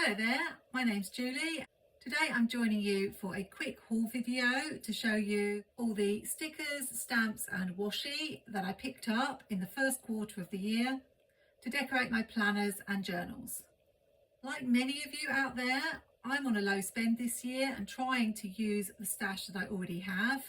Hello there, my name's Julie. Today I'm joining you for a quick haul video to show you all the stickers, stamps and washi that I picked up in the first quarter of the year to decorate my planners and journals. Like many of you out there, I'm on a low spend this year and trying to use the stash that I already have.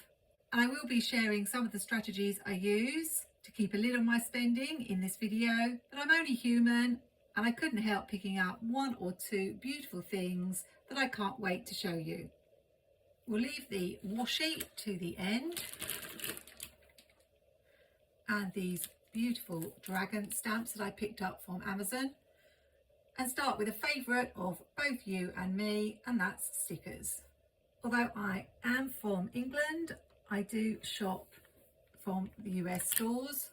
And I will be sharing some of the strategies I use to keep a lid on my spending in this video, but I'm only human and I couldn't help picking up one or two beautiful things that I can't wait to show you. We'll leave the washi to the end and these beautiful dragon stamps that I picked up from Amazon, and start with a favourite of both you and me, and that's stickers. Although I am from England, I do shop from the US stores,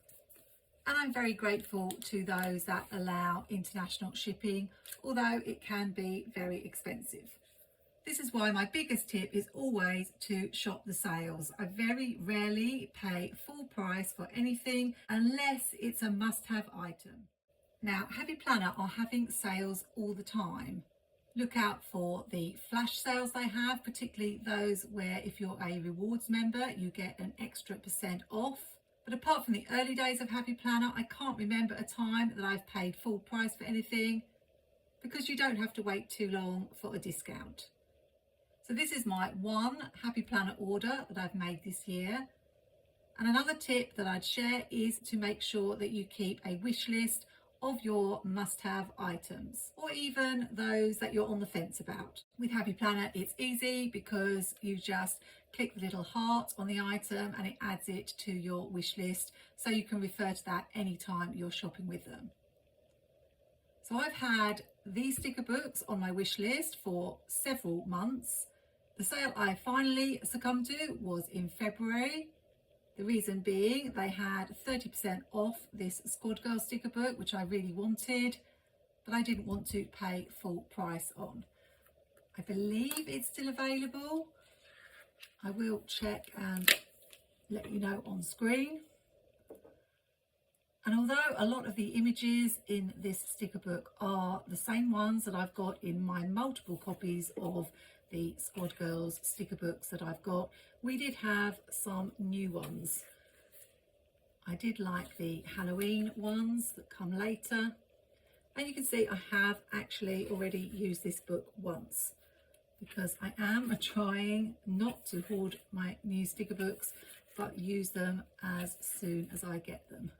and I'm very grateful to those that allow international shipping, although it can be very expensive. This is why my biggest tip is always to shop the sales. I very rarely pay full price for anything unless it's a must-have item. Now, Happy Planner are having sales all the time. Look out for the flash sales they have, particularly those where if you're a rewards member, you get an extra % off. But apart from the early days of Happy Planner, I can't remember a time that I've paid full price for anything, because you don't have to wait too long for a discount. So this is my one Happy Planner order that I've made this year. And another tip that I'd share is to make sure that you keep a wish list of your must-have items, or even those that you're on the fence about. With Happy Planner, it's easy because you just click the little heart on the item and it adds it to your wish list, so you can refer to that anytime you're shopping with them. So I've had these sticker books on my wish list for several months. The sale I finally succumbed to was in February. The reason being they had 30% off this Squad Girl sticker book, which I really wanted, but I didn't want to pay full price on. I believe it's still available. I will check and let you know on screen. And although a lot of the images in this sticker book are the same ones that I've got in my multiple copies of the Squad Girls sticker books that I've got, we did have some new ones. I did like the Halloween ones that come later. And you can see I have actually already used this book once, because I am trying not to hoard my new sticker books, but use them as soon as I get them.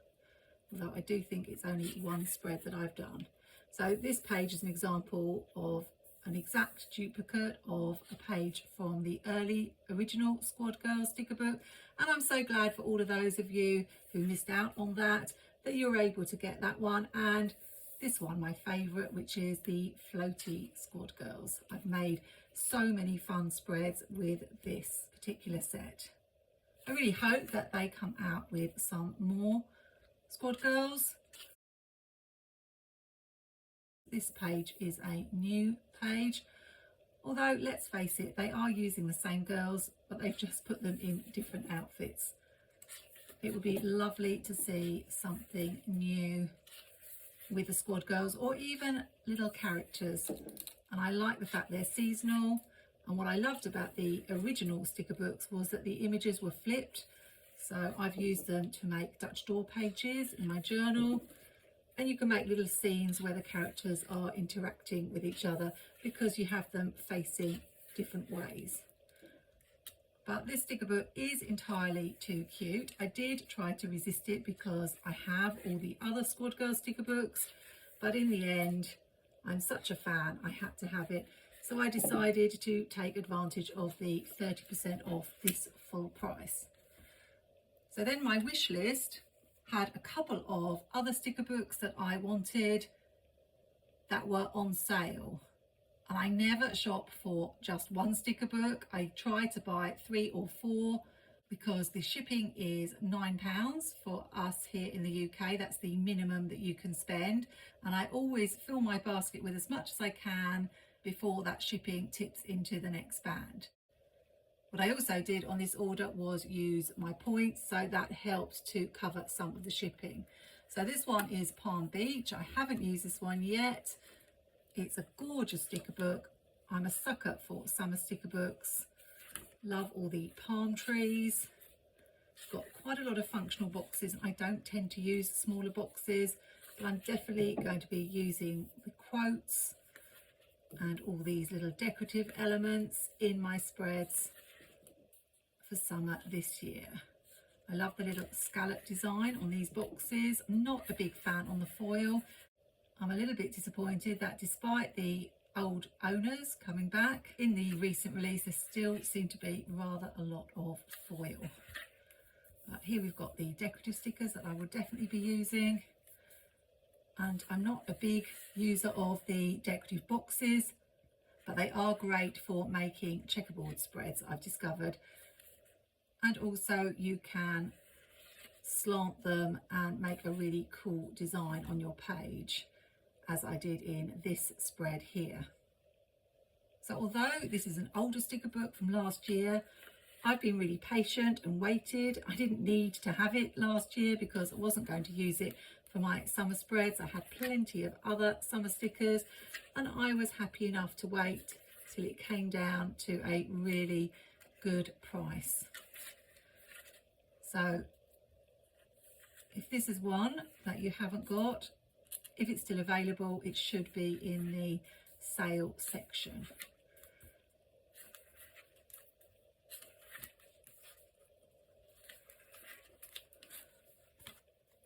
Although I do think it's only one spread that I've done. So this page is an example of an exact duplicate of a page from the early original Squad Girls sticker book, and I'm so glad for all of those of you who missed out on that you're able to get that one, and this one, my favourite, which is the floaty Squad Girls. I've made so many fun spreads with this particular set. I really hope that they come out with some more Squad Girls. This page is a new page, although let's face it, they are using the same girls, but they've just put them in different outfits. It would be lovely to see something new with the Squad Girls, or even little characters. And I like the fact they're seasonal. And what I loved about the original sticker books was that the images were flipped. So I've used them to make Dutch door pages in my journal. And you can make little scenes where the characters are interacting with each other because you have them facing different ways. But this sticker book is entirely too cute. I did try to resist it because I have all the other Squad Girl sticker books, but in the end, I'm such a fan, I had to have it. So I decided to take advantage of the 30% off this full price. So then my wish list had a couple of other sticker books that I wanted that were on sale. And I never shop for just one sticker book. I try to buy 3 or 4 because the shipping is £9 for us here in the UK. That's the minimum that you can spend. And I always fill my basket with as much as I can before that shipping tips into the next band. What I also did on this order was use my points, so that helped to cover some of the shipping. So this one is Palm Beach. I haven't used this one yet. It's a gorgeous sticker book. I'm a sucker for summer sticker books. Love all the palm trees. It's got quite a lot of functional boxes. I don't tend to use smaller boxes, but I'm definitely going to be using the quotes and all these little decorative elements in my spreads for summer this year. I love the little scallop design on these boxes. I'm not a big fan on the foil. I'm a little bit disappointed that despite the old owners coming back in the recent release, there still seem to be rather a lot of foil. But here we've got the decorative stickers that I will definitely be using. And I'm not a big user of the decorative boxes, but they are great for making checkerboard spreads, I've discovered. And also you can slant them and make a really cool design on your page, as I did in this spread here. So although this is an older sticker book from last year, I've been really patient and waited. I didn't need to have it last year because I wasn't going to use it for my summer spreads. I had plenty of other summer stickers and I was happy enough to wait till it came down to a really good price. So if this is one that you haven't got, if it's still available, it should be in the sale section.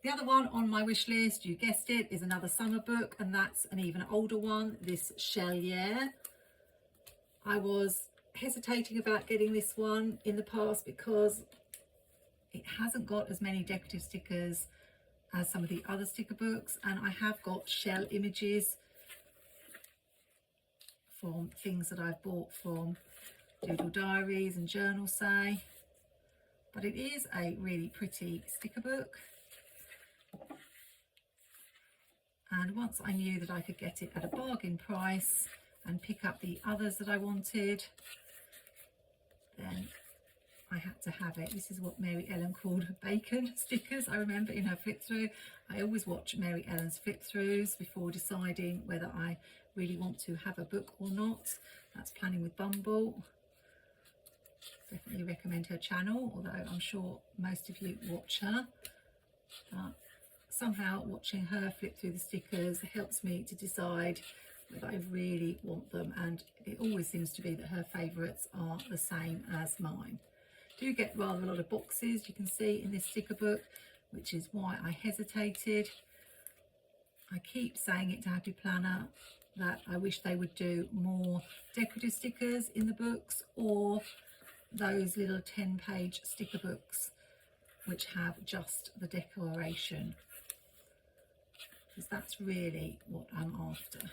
The other one on my wish list, you guessed it, is another summer book, and that's an even older one, this Chelier. I was hesitating about getting this one in the past because it hasn't got as many decorative stickers as some of the other sticker books, and I have got shell images from things that I've bought from DoodleDiarys and Journal Say, but it is a really pretty sticker book. And once I knew that I could get it at a bargain price and pick up the others that I wanted, then I had to have it. This is what Mary Ellen called bacon stickers, I remember, in her flip through. I always watch Mary Ellen's flip throughs before deciding whether I really want to have a book or not. That's Planning with Bumble. Definitely recommend her channel, although I'm sure most of you watch her. But somehow watching her flip through the stickers helps me to decide whether I really want them, and it always seems to be that her favourites are the same as mine. Do get rather a lot of boxes, you can see, in this sticker book, which is why I hesitated. I keep saying it to Happy Planner that I wish they would do more decorative stickers in the books, or those little 10-page sticker books which have just the decoration, because that's really what I'm after.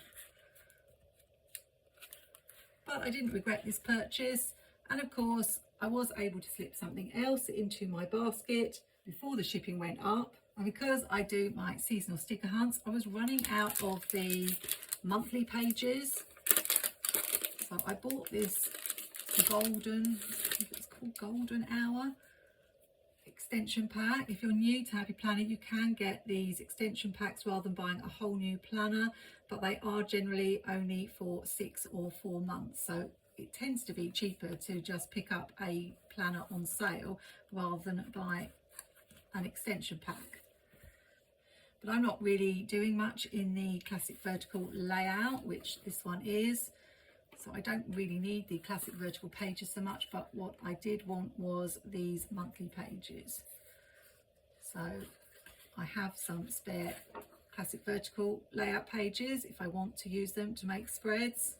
But I didn't regret this purchase, and of course I was able to slip something else into my basket before the shipping went up. And because I do my seasonal sticker hunts, I was running out of the monthly pages. So I bought this golden, I think it's called Golden Hour extension pack. If you're new to Happy Planner, you can get these extension packs rather than buying a whole new planner, but they are generally only for 6 or 4 months. So it tends to be cheaper to just pick up a planner on sale rather than buy an extension pack. But I'm not really doing much in the classic vertical layout, which this one is. So I don't really need the classic vertical pages so much, but what I did want was these monthly pages. So I have some spare classic vertical layout pages if I want to use them to make spreads.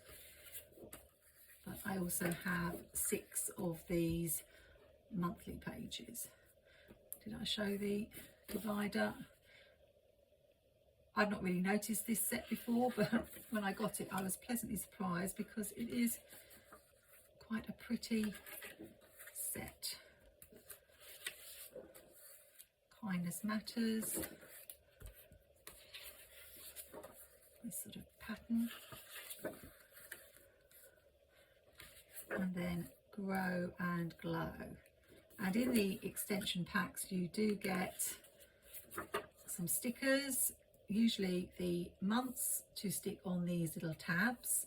But I also have 6 of these monthly pages. Did I show the divider? I've not really noticed this set before, but when I got it I was pleasantly surprised because it is quite a pretty set. Kindness Matters, this sort of pattern, and then Grow and Glow. And in the extension packs you do get some stickers usually the months to stick on these little tabs,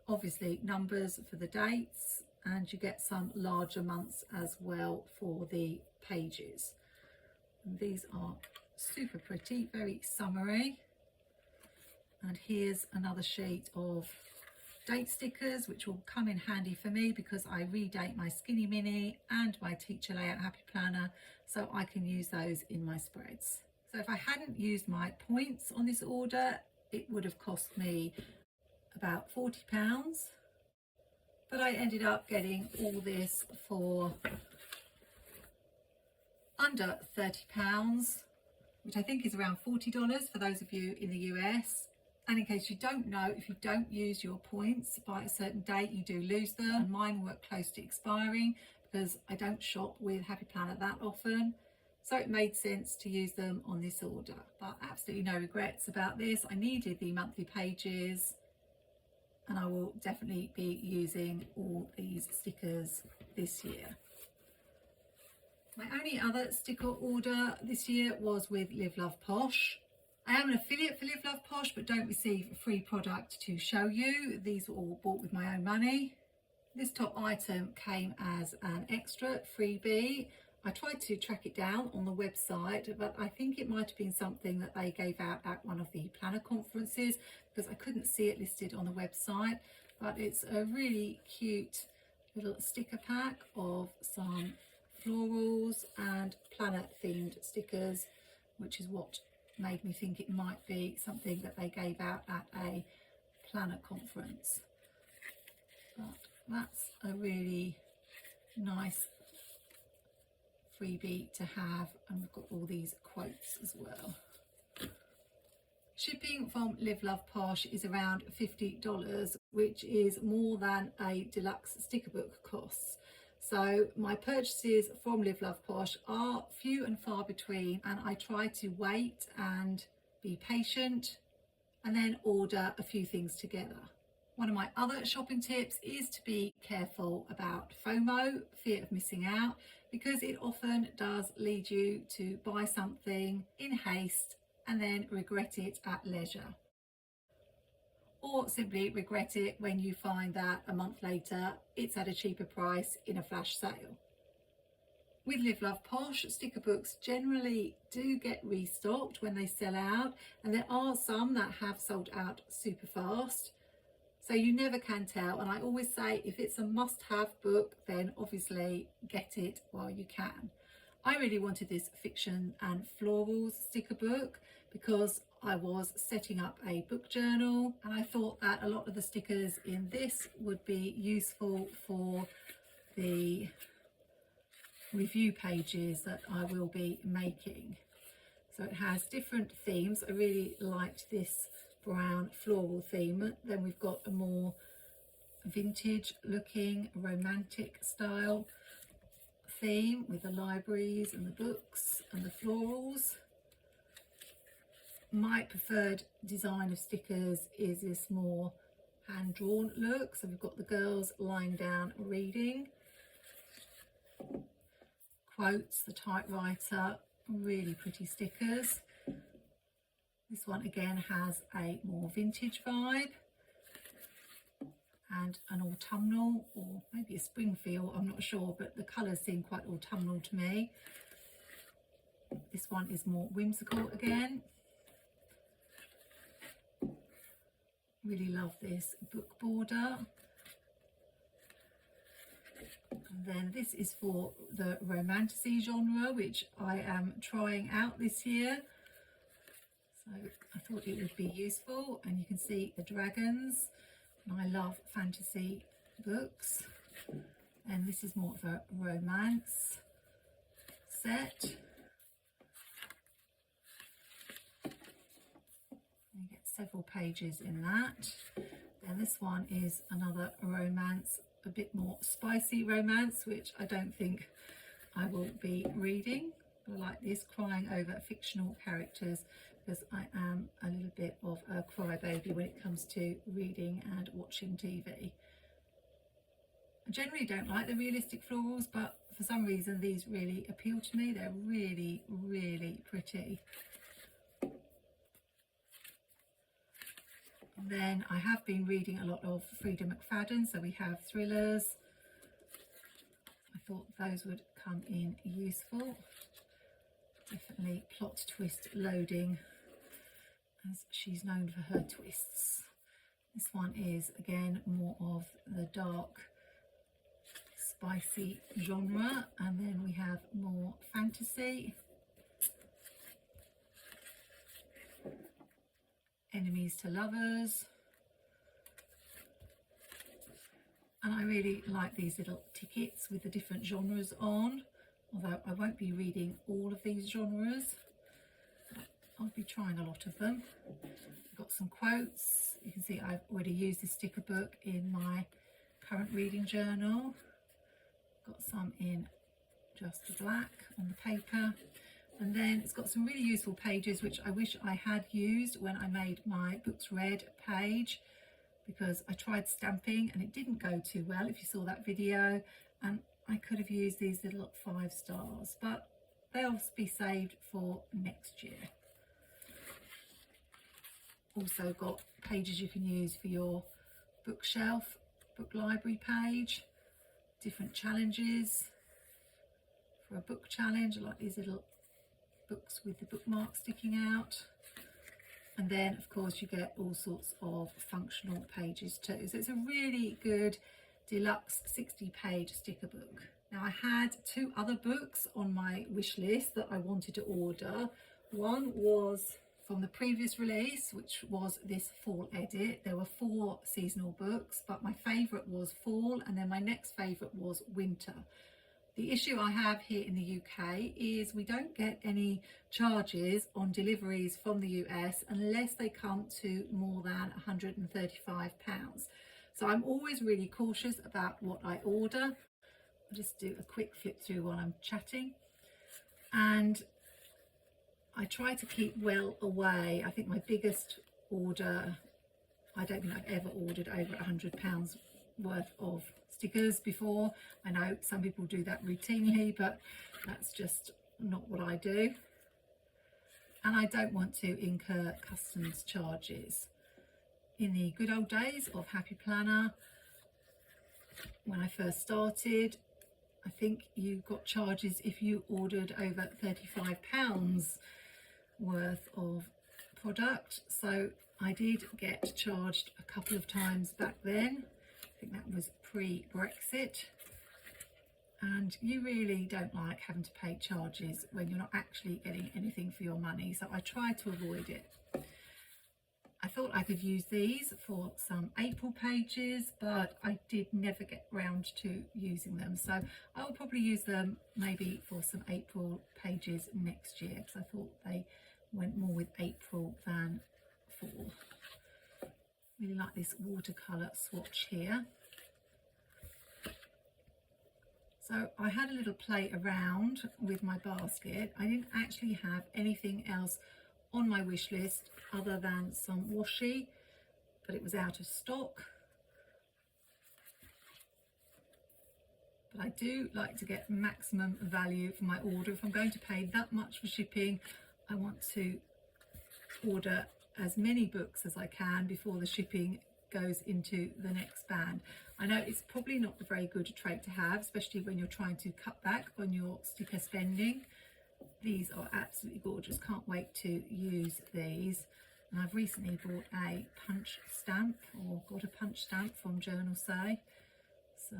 obviously numbers for the dates, and you get some larger months as well for the pages. And these are super pretty, very summery. And here's another sheet of date stickers, which will come in handy for me because I redate my Skinny Mini and my Teacher Layout Happy Planner, so I can use those in my spreads. So if I hadn't used my points on this order, it would have cost me about £40, but I ended up getting all this for under £30, which I think is around $40 for those of you in the US. And in case you don't know, if you don't use your points by a certain date, you do lose them. And mine were close to expiring because I don't shop with Happy Planner that often. So it made sense to use them on this order. But absolutely no regrets about this. I needed the monthly pages, and I will definitely be using all these stickers this year. My only other sticker order this year was with Live Love Posh. I am an affiliate for Live Love Posh, but don't receive a free product to show you. These were all bought with my own money. This top item came as an extra freebie. I tried to track it down on the website, but I think it might have been something that they gave out at one of the planner conferences because I couldn't see it listed on the website. But it's a really cute little sticker pack of some florals and planner themed stickers, which is what made me think it might be something that they gave out at a planner conference. But that's a really nice freebie to have, and we've got all these quotes as well. Shipping from Live Love Posh is around $50, which is more than a deluxe sticker book costs. So my purchases from Live Love Posh are few and far between, and I try to wait and be patient and then order a few things together. One of my other shopping tips is to be careful about FOMO, fear of missing out, because it often does lead you to buy something in haste and then regret it at leisure. Or simply regret it when you find that a month later it's at a cheaper price in a flash sale. With Live Love Posh, sticker books generally do get restocked when they sell out, and there are some that have sold out super fast. So you never can tell, and I always say if it's a must-have book, then obviously get it while you can. I really wanted this fiction and florals sticker book because I was setting up a book journal, and I thought that a lot of the stickers in this would be useful for the review pages that I will be making. So it has different themes. I really liked this brown floral theme. Then we've got a more vintage looking romantic style theme with the libraries and the books and the florals. My preferred design of stickers is this more hand-drawn look. So we've got the girls lying down reading, quotes, the typewriter, really pretty stickers. This one again has a more vintage vibe and an autumnal, or maybe a spring feel, I'm not sure, but the colours seem quite autumnal to me. This one is more whimsical again. Really love this book border. And then this is for the romantasy genre, which I am trying out this year. So I thought it would be useful, and you can see the dragons, and I love fantasy books. And this is more of a romance set. You get several pages in that. Then this one is another romance, a bit more spicy romance, which I don't think I will be reading. I like this, crying over fictional characters, because I am a little bit of a crybaby when it comes to reading and watching TV. I generally don't like the realistic florals, but for some reason these really appeal to me. They're really, really pretty. And then I have been reading a lot of Frida McFadden, so we have thrillers. I thought those would come in useful. Definitely plot twist loading, as she's known for her twists. This one is again more of the dark, spicy genre, and then we have more fantasy. Enemies to lovers. And I really like these little tickets with the different genres on, although I won't be reading all of these genres. I'll be trying a lot of them. I've got some quotes. You can see I've already used this sticker book in my current reading journal. Got some in just the black on the paper. And then it's got some really useful pages which I wish I had used when I made my books read page, because I tried stamping and it didn't go too well, if you saw that video, and I could have used these little 5 stars, but they'll be saved for next year. Also got pages you can use for your bookshelf, book library page, different challenges for a book challenge. I like these little books with the bookmark sticking out. And then of course you get all sorts of functional pages too. So it's a really good deluxe 60-page sticker book. Now I had 2 other books on my wish list that I wanted to order. One was from the previous release, which was this fall edit. There were 4 seasonal books, but my favourite was fall, and then my next favourite was winter. The issue I have here in the UK is we don't get any charges on deliveries from the US unless they come to more than £135. So I'm always really cautious about what I order. I'll just do a quick flip through while I'm chatting. And I try to keep well away. I think my biggest order, I don't think I've ever ordered over £100 worth of stickers before. I know some people do that routinely, but that's just not what I do. And I don't want to incur customs charges. In the good old days of Happy Planner, when I first started, I think you got charges if you ordered over £35 worth of product. So I did get charged a couple of times back then. I think that was pre-Brexit, and you really don't like having to pay charges when you're not actually getting anything for your money, so I try to avoid it. I thought I could use these for some April pages, but I did never get round to using them, so I'll probably use them maybe for some April pages next year, because I thought they went more with April than fall. Really like this watercolour swatch here. So I had a little play around with my basket. I didn't actually have anything else on my wish list other than some washi, but it was out of stock. But I do like to get maximum value for my order. If I'm going to pay that much for shipping, I want to order as many books as I can before the shipping goes into the next band. I know it's probably not a very good trait to have, especially when you're trying to cut back on your sticker spending. These are absolutely gorgeous. Can't wait to use these. And I've recently bought a punch stamp, or got a punch stamp from Journal Say. So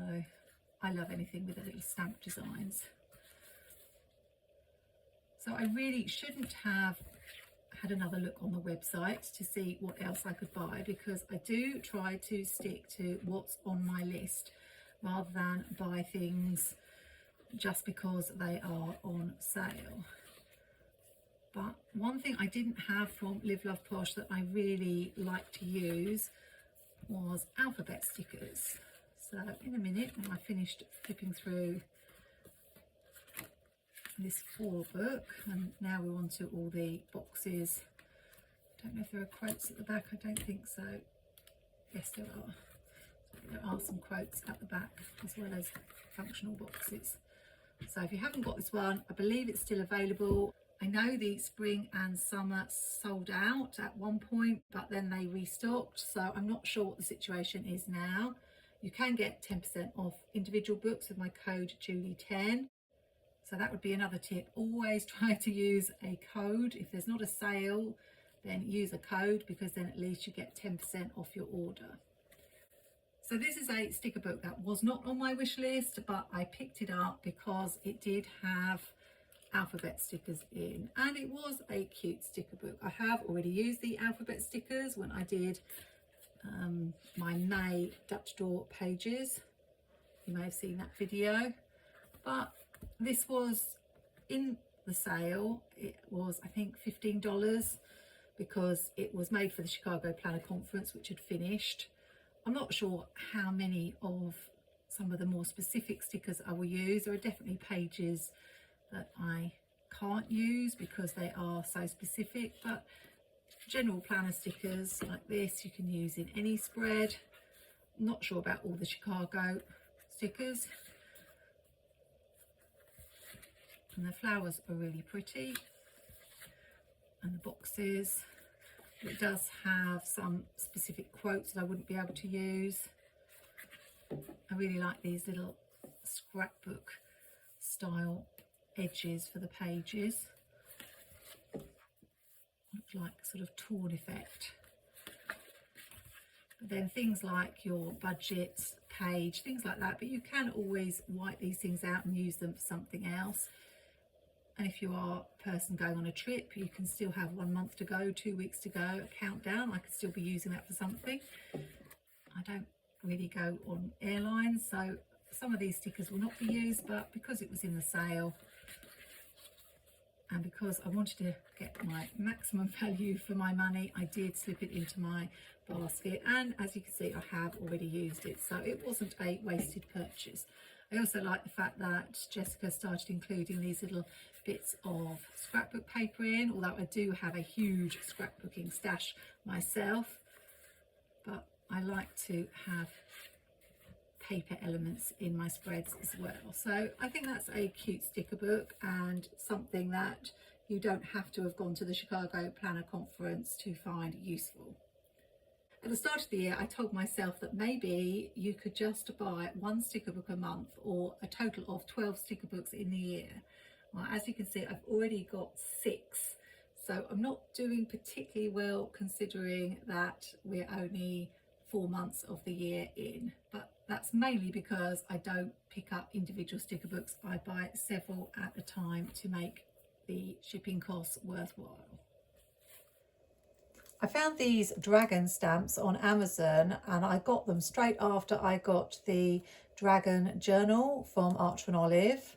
I love anything with the little stamp designs. So I really shouldn't have had another look on the website to see what else I could buy, because I do try to stick to what's on my list rather than buy things just because they are on sale. But one thing I didn't have from Love Posh that I really like to use was alphabet stickers. So in a minute, when I finished flipping through this fall book, and now we're on to all the boxes. Don't know if there are quotes at the back. I don't think so. Yes, there are. There are some quotes at the back as well as functional boxes. So if you haven't got this one, I believe it's still available. I know the spring and summer sold out at one point, but then they restocked, so I'm not sure what the situation is now. You can get 10% off individual books with my code Julie10. So that would be another tip. Always try to use a code. If there's not a sale, then use a code, because then at least you get 10% off your order. So this is a sticker book that was not on my wish list, but I picked it up because it did have alphabet stickers in, and it was a cute sticker book. I have already used the alphabet stickers when I did my May Dutch door pages. You may have seen that video, but this was in the sale. It was, I think, $15 because it was made for the Chicago Planner Conference, which had finished. I'm not sure how many of some of the more specific stickers I will use. There are definitely pages that I can't use because they are so specific, but general planner stickers like this you can use in any spread. I'm not sure about all the Chicago stickers. And the flowers are really pretty, and the boxes, it does have some specific quotes that I wouldn't be able to use. I really like these little scrapbook style edges for the pages. Look like a sort of torn effect. But then things like your budget page, things like that, but you can always wipe these things out and use them for something else. And if you are a person going on a trip, you can still have 1 month to go, 2 weeks to go, a countdown. I could still be using that for something. I don't really go on airlines, so some of these stickers will not be used, but because it was in the sale and because I wanted to get my maximum value for my money, I did slip it into my basket, and as you can see, I have already used it, so it wasn't a wasted purchase. I also like the fact that Jessica started including these little bits of scrapbook paper in, although I do have a huge scrapbooking stash myself, but I like to have paper elements in my spreads as well. So I think that's a cute sticker book and something that you don't have to have gone to the Chicago Planner Conference to find useful. At the start of the year, I told myself that maybe you could just buy 1 sticker book a month, or a total of 12 sticker books in the year. Well, as you can see, I've already got 6, so I'm not doing particularly well considering that we're only 4 months of the year in, but that's mainly because I don't pick up individual sticker books. I buy several at a time to make the shipping costs worthwhile. I found these dragon stamps on Amazon, and I got them straight after I got the dragon journal from Archer and Olive,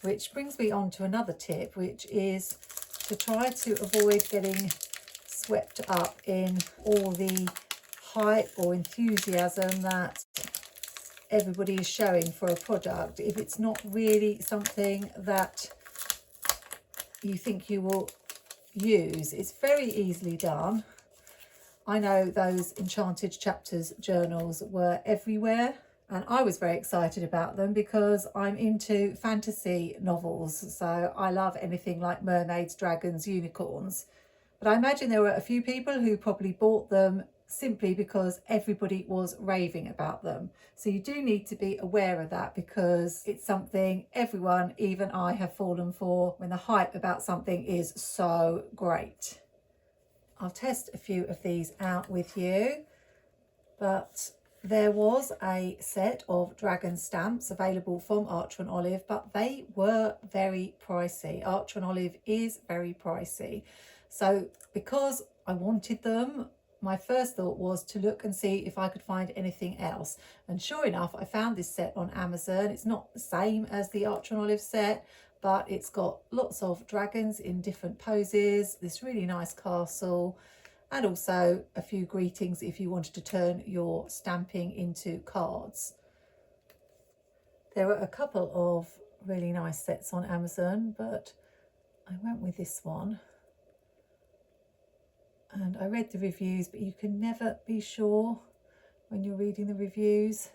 which brings me on to another tip, which is to try to avoid getting swept up in all the hype or enthusiasm that everybody is showing for a product if it's not really something that you think you will use. It's very easily done. I know those Enchanted Chapters journals were everywhere, and I was very excited about them because I'm into fantasy novels, so I love anything like mermaids, dragons, unicorns. But I imagine there were a few people who probably bought them simply because everybody was raving about them. So you do need to be aware of that, because it's something everyone, even I, have fallen for when the hype about something is so great. I'll test a few of these out with you, but there was a set of dragon stamps available from Archer and Olive, but they were very pricey. Archer and Olive is very pricey. So because I wanted them, my first thought was to look and see if I could find anything else. And sure enough, I found this set on Amazon. It's not the same as the Archer and Olive set, but it's got lots of dragons in different poses, this really nice castle, and also a few greetings if you wanted to turn your stamping into cards. There were a couple of really nice sets on Amazon, but I went with this one. And I read the reviews, but you can never be sure when you're reading the reviews.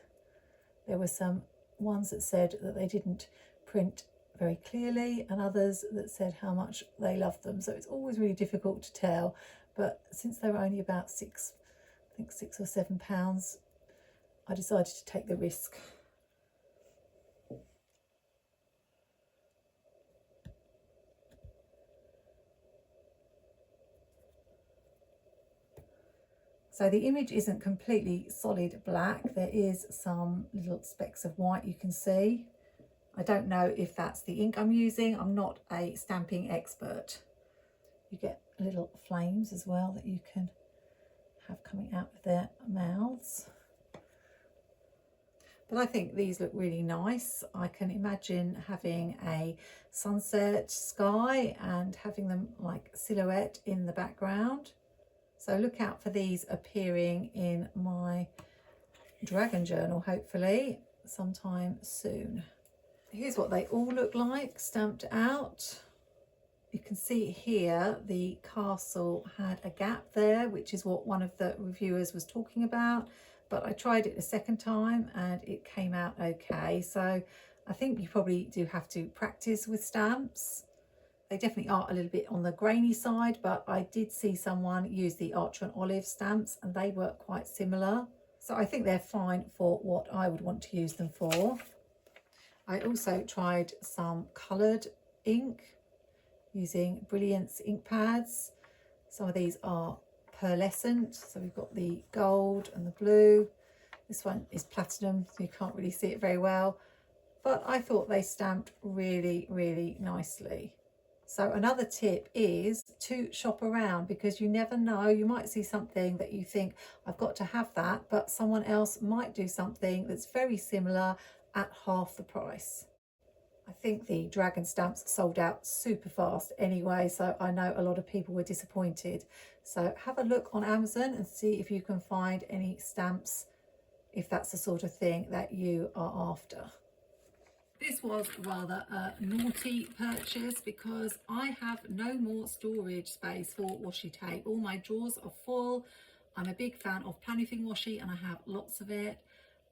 There were some ones that said that they didn't print very clearly, and others that said how much they loved them. So it's always really difficult to tell, but since they were only about I think £6 or £7, I decided to take the risk. So the image isn't completely solid black. There is some little specks of white you can see. I don't know if that's the ink I'm using. I'm not a stamping expert. You get little flames as well that you can have coming out of their mouths. But I think these look really nice. I can imagine having a sunset sky and having them like silhouette in the background. So look out for these appearing in my dragon journal, hopefully sometime soon. Here's what they all look like stamped out. You can see here the castle had a gap there, which is what one of the reviewers was talking about, but I tried it a second time and it came out okay. So I think you probably do have to practice with stamps. They definitely are a little bit on the grainy side, but I did see someone use the Archer and Olive stamps and they work quite similar. So I think they're fine for what I would want to use them for. I also tried some coloured ink using Brilliance ink pads. Some of these are pearlescent, so we've got the gold and the blue. This one is platinum, so you can't really see it very well, but I thought they stamped really, really nicely. So another tip is to shop around, because you never know, you might see something that you think I've got to have that, but someone else might do something that's very similar at half the price. I think the dragon stamps sold out super fast anyway, so I know a lot of people were disappointed. So have a look on Amazon and see if you can find any stamps, if that's the sort of thing that you are after. This was rather a naughty purchase because I have no more storage space for washi tape. All my drawers are full. I'm a big fan of Planifying washi and I have lots of it,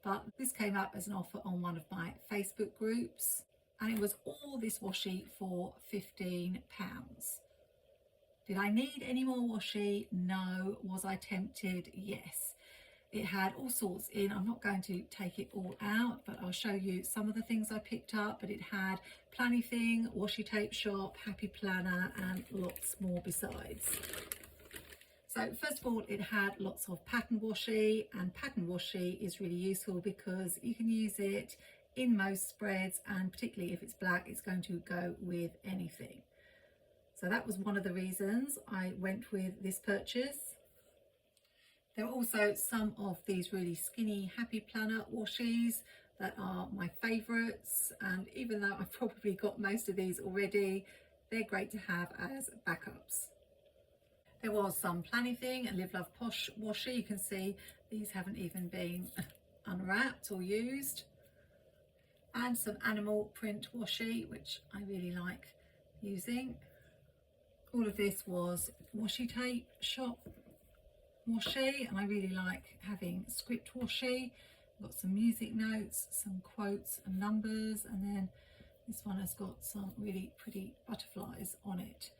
but this came up as an offer on one of my Facebook groups and it was all this washi for £15. Did I need any more washi? No. Was I tempted? Yes. It had all sorts in. I'm not going to take it all out, but I'll show you some of the things I picked up. But it had Planifying, Washi Tape Shop, Happy Planner, and lots more besides. So first of all, it had lots of pattern washi, and pattern washi is really useful because you can use it in most spreads, and particularly if it's black, it's going to go with anything. So that was one of the reasons I went with this purchase. There are also some of these really skinny Happy Planner washis that are my favourites, and even though I've probably got most of these already, they're great to have as backups. There was some Planifying and Love Posh washi. You can see these haven't even been unwrapped or used. And some animal print washi, which I really like using. All of this was Washi Tape Shop washi, and I really like having script washi. Got some music notes, some quotes and numbers, and then this one has got some really pretty butterflies on it.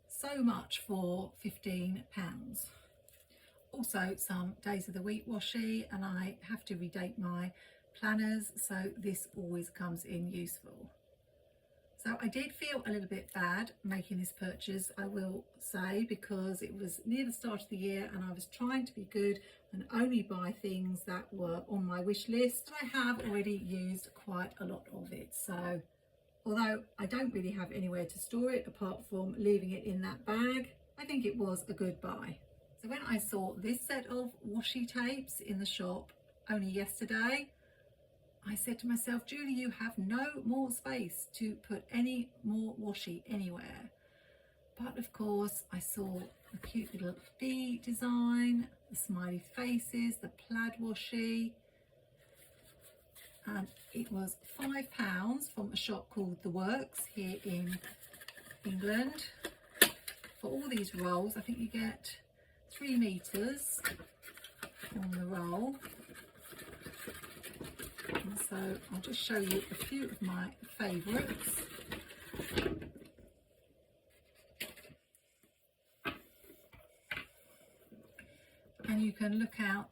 So much for £15. Also some Days of the Week washi, and I have to redate my planners, so this always comes in useful. So I did feel a little bit bad making this purchase, I will say, because it was near the start of the year and I was trying to be good and only buy things that were on my wish list. I have already used quite a lot of it, so although I don't really have anywhere to store it apart from leaving it in that bag, I think it was a good buy. So when I saw this set of washi tapes in the shop only yesterday, I said to myself, Julie, you have no more space to put any more washi anywhere. But of course, I saw the cute little bee design, the smiley faces, the plaid washi, and it was £5 from a shop called The Works here in England. For all these rolls, I think you get 3 meters on the roll. And so So I'll just show you a few of my favourites. And you can look out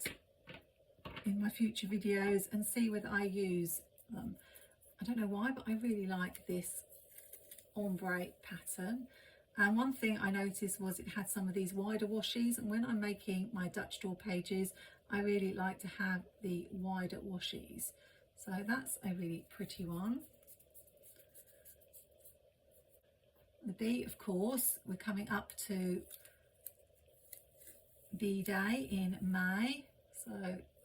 in my future videos and see whether I use them. I don't know why, but I really like this ombre pattern. And one thing I noticed was it had some of these wider washies, and when I'm making my Dutch door pages, I really like to have the wider washies. So that's a really pretty one. The bee, of course, we're coming up to Bee Day in May, so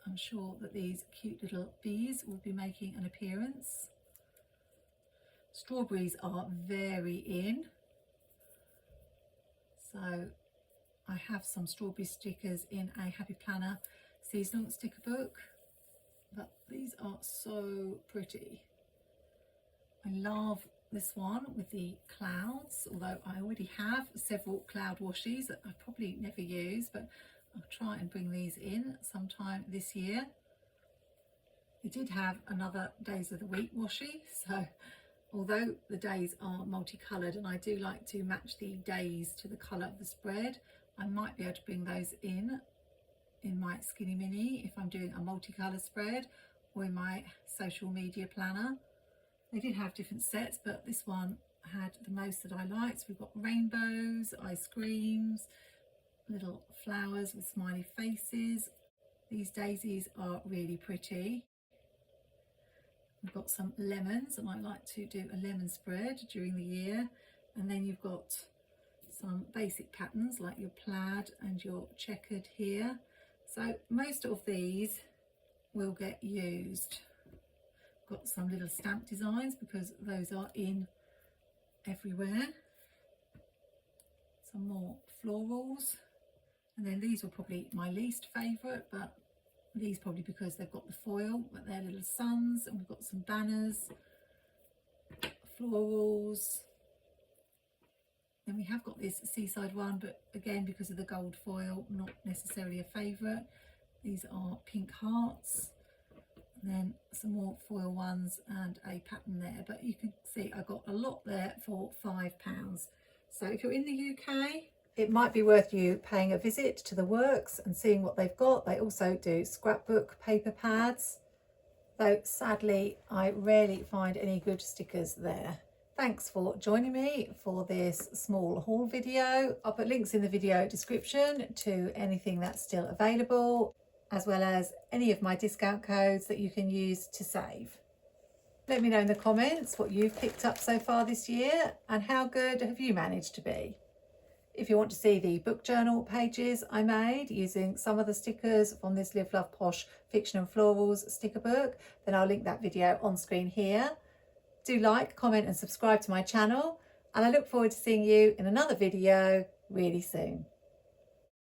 I'm sure that these cute little bees will be making an appearance. Strawberries are very in, so I have some strawberry stickers in a Happy Planner seasonal sticker book, but these are so pretty. I love this one with the clouds, although I already have several cloud washies that I probably never use, but I'll try and bring these in sometime this year. We did have another Days of the Week washi, so although the days are multicoloured and I do like to match the days to the colour of the spread, I might be able to bring those in my Skinny Mini if I'm doing a multicolour spread, or in my social media planner. They did have different sets, but this one had the most that I liked. We've got rainbows, ice creams, little flowers with smiley faces. These daisies are really pretty. We've got some lemons, and I like to do a lemon spread during the year. And then you've got some basic patterns like your plaid and your checkered here. So most of these will get used. Got some little stamp designs because those are in everywhere. Some more florals, and then these were probably my least favourite, but these probably because they've got the foil, but they're little suns. And we've got some banners, florals. Then we have got this seaside one, but again because of the gold foil, not necessarily a favourite. These are pink hearts. And then some more foil ones and a pattern there, but you can see I got a lot there for £5. So if you're in the UK, it might be worth you paying a visit to the works and seeing what they've got. They also do scrapbook paper pads, though sadly I rarely find any good stickers there. Thanks for joining me for this small haul video. I'll put links in the video description to anything that's still available, as well as any of my discount codes that you can use to save. Let me know in the comments what you've picked up so far this year and how good have you managed to be. If you want to see the book journal pages I made using some of the stickers from this Live Love Posh Fiction and Florals sticker book, then I'll link that video on screen here. Do like, comment and subscribe to my channel, and I look forward to seeing you in another video really soon.